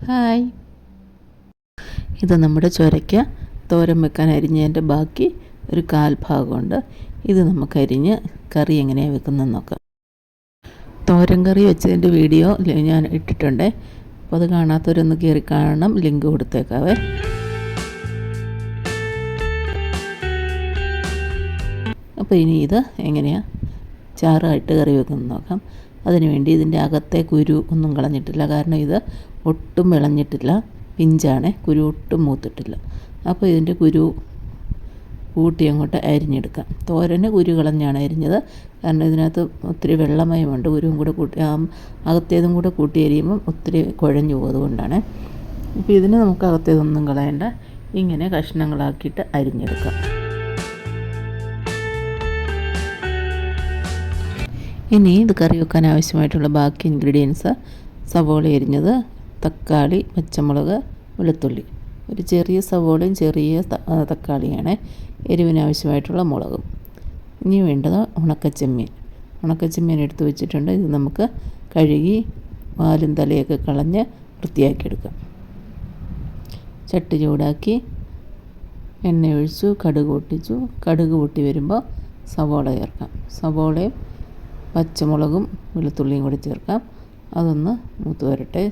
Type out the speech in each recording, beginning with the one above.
Hi, ഇത് നമ്മുടെ ചുരയ്ക്ക തോരൻ വെക്കാൻ അരിഞ്ഞതിൻ്റെ ബാക്കി ഒരു കാൽ ഭാഗമുണ്ട്. ഇത് നമുക്ക് അരിഞ്ഞ് കറി എങ്ങനെയാണ് വെക്കുന്നതെന്ന് നോക്കാം. തോരൻ കറി വെച്ചതിൻ്റെ വീഡിയോ ഞാൻ ഇട്ടിട്ടുണ്ട്. അപ്പോൾ അത് കാണാത്തവരൊന്ന് കയറി കാണണം, ലിങ്ക് കൊടുത്തേക്കാവേ. അപ്പോൾ ഇനി ഇത് എങ്ങനെയാണ് ചാറായിട്ട് കറി വെക്കുന്നത് നോക്കാം. അതിനുവേണ്ടി ഇതിൻ്റെ അകത്തെ കുരു ഒന്നും കളഞ്ഞിട്ടില്ല, കാരണം ഇത് ഒട്ടും വിളഞ്ഞിട്ടില്ല, പിഞ്ചാണ്, കുരു ഒട്ടും മൂത്തിട്ടില്ല. അപ്പോൾ ഇതിൻ്റെ കുരു കൂട്ടി അങ്ങോട്ട് അരിഞ്ഞെടുക്കാം. തോരന് കുരു കളഞ്ഞാണ് അരിഞ്ഞത്, കാരണം ഇതിനകത്ത് ഒത്തിരി വെള്ളമയമുണ്ട്. കുരുവും കൂടെ കൂട്ടി അകത്തേതും കൂടെ കൂട്ടി അരിയുമ്പം ഒത്തിരി കുഴഞ്ഞു പോകും, അതുകൊണ്ടാണ്. അപ്പോൾ ഇതിന് നമുക്ക് അകത്തേതൊന്നും കളയണ്ട, ഇങ്ങനെ കഷ്ണങ്ങളാക്കിയിട്ട് അരിഞ്ഞെടുക്കാം. ഇനി ഇത് കറി വെക്കാൻ ആവശ്യമായിട്ടുള്ള ബാക്കി ഇൻഗ്രീഡിയൻസ്: സവോള അരിഞ്ഞത്, തക്കാളി, പച്ചമുളക്, വെളുത്തുള്ളി, ഒരു ചെറിയ സവോളയും ചെറിയ തക്കാളിയാണ്, എരിവിനാവശ്യമായിട്ടുള്ള മുളകും. ഇനി വേണ്ടത് ഉണക്കച്ചെമ്മീൻ എടുത്ത് വെച്ചിട്ടുണ്ട്. ഇത് നമുക്ക് കഴുകി വാലും തലയൊക്കെ കളഞ്ഞ് വൃത്തിയാക്കിയെടുക്കാം. ചട്ടി ചൂടാക്കി എണ്ണ ഒഴിച്ചു, കടുക് പൊട്ടിച്ചു. കടുക് പൊട്ടി വരുമ്പോൾ സവോള ചേർക്കാം. സവോളയും പച്ചമുളകും വെളുത്തുള്ളിയും കൂടി ചേർക്കാം. അതൊന്ന് മൂത്ത് വരട്ടെ.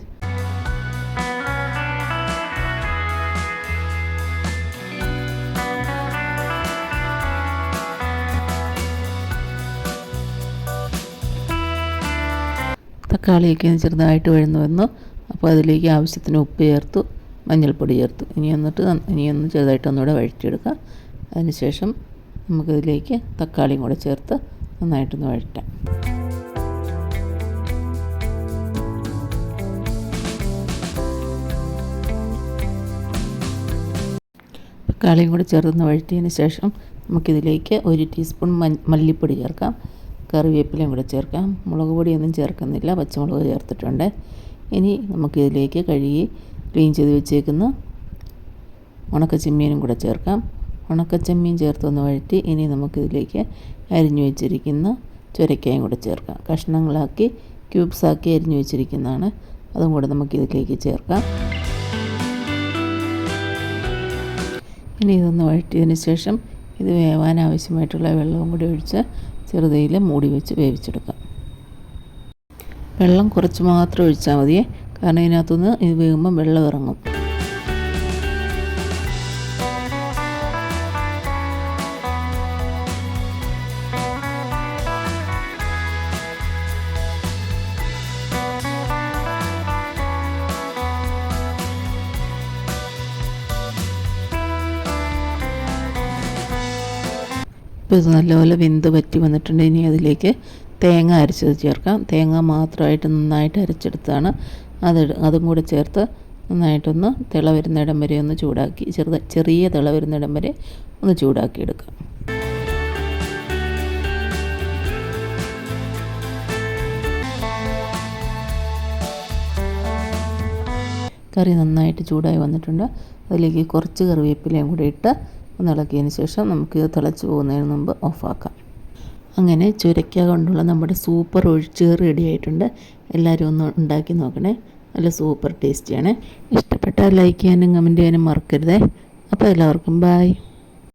തക്കാളിയൊക്കെ ചെറുതായിട്ട് വഴന്നു വന്നു. അപ്പോൾ അതിലേക്ക് ആവശ്യത്തിന് ഉപ്പ് ചേർത്തു, മഞ്ഞൾപ്പൊടി ചേർത്തു. ഇനിയൊന്ന് ചെറുതായിട്ട് ഒന്നുകൂടെ വഴറ്റിയെടുക്കാം. അതിനുശേഷം നമുക്കിതിലേക്ക് തക്കാളിയും കൂടെ ചേർത്ത് നന്നായിട്ടൊന്ന് വഴറ്റാം. തക്കാളിയും കൂടി ചേർന്ന് വഴറ്റിയതിന് ശേഷം നമുക്കിതിലേക്ക് 1 ടീസ്പൂൺ മല്ലിപ്പൊടി ചേർക്കാം. കറിവേപ്പിലയും കൂടെ ചേർക്കാം. മുളക് പൊടിയൊന്നും ചേർക്കുന്നില്ല, പച്ചമുളക് ചേർത്തിട്ടുണ്ട്. ഇനി നമുക്കിതിലേക്ക് കഴുകി ക്ലീൻ ചെയ്ത് വെച്ചേക്കുന്ന ഉണക്കച്ചെമ്മീനും കൂടെ ചേർക്കാം. ഉണക്കച്ചെമ്മീൻ ചേർത്തൊന്ന് വഴറ്റി ഇനി നമുക്കിതിലേക്ക് അരിഞ്ഞു വെച്ചിരിക്കുന്ന ചുരക്കയും കൂടെ ചേർക്കാം. കഷ്ണങ്ങളാക്കി ക്യൂബ്സാക്കി അരിഞ്ഞു വെച്ചിരിക്കുന്നതാണ്, അതും കൂടെ നമുക്കിതിലേക്ക് ചേർക്കാം. ഇനി ഇതൊന്ന് വഴറ്റിയതിന് ശേഷം ഇത് വേവാൻ ആവശ്യമായിട്ടുള്ള വെള്ളവും കൂടി ഒഴിച്ച് ചെറുതീയിൽ മൂടി വെച്ച് വേവിച്ചെടുക്കാം. വെള്ളം കുറച്ച് മാത്രം ഒഴിച്ചാൽ മതിയേ, കാരണം ഇതിനകത്തുനിന്ന് ഇത് വേകുമ്പം വെള്ളം ഇറങ്ങും. ഇപ്പോൾ ഇത് നല്ലപോലെ വെന്ത് പറ്റി വന്നിട്ടുണ്ട്. ഇനി അതിലേക്ക് തേങ്ങ അരച്ചത് ചേർക്കാം. തേങ്ങ മാത്രമായിട്ട് നന്നായിട്ട് അരച്ചെടുത്താണ്. അതും കൂടെ ചേർത്ത് നന്നായിട്ടൊന്ന് തിള വരുന്നിടം വരെ ഒന്ന് ചൂടാക്കി, ചെറിയ തിള വരുന്നിടം വരെ ഒന്ന് ചൂടാക്കി എടുക്കാം. കറി നന്നായിട്ട് ചൂടായി വന്നിട്ടുണ്ട്. അതിലേക്ക് കുറച്ച് കറിവേപ്പിലയും കൂടി ഇട്ട് ഒന്ന് ഇളക്കിയതിന് ശേഷം നമുക്ക് തിളച്ച് പോകുന്നതിന് മുമ്പ് ഓഫാക്കാം. അങ്ങനെ ചുരയ്ക്ക കൊണ്ടുള്ള നമ്മുടെ സൂപ്പർ ഒഴിച്ചുകറി റെഡി ആയിട്ടുണ്ട്. എല്ലാവരും ഒന്ന് ഉണ്ടാക്കി നോക്കണേ, നല്ല സൂപ്പർ ടേസ്റ്റിയാണ്. ഇഷ്ടപ്പെട്ടാൽ ലൈക്ക് ചെയ്യാനും കമൻറ്റ് ചെയ്യാനും മറക്കരുതേ. അപ്പോൾ എല്ലാവർക്കും ബായ്.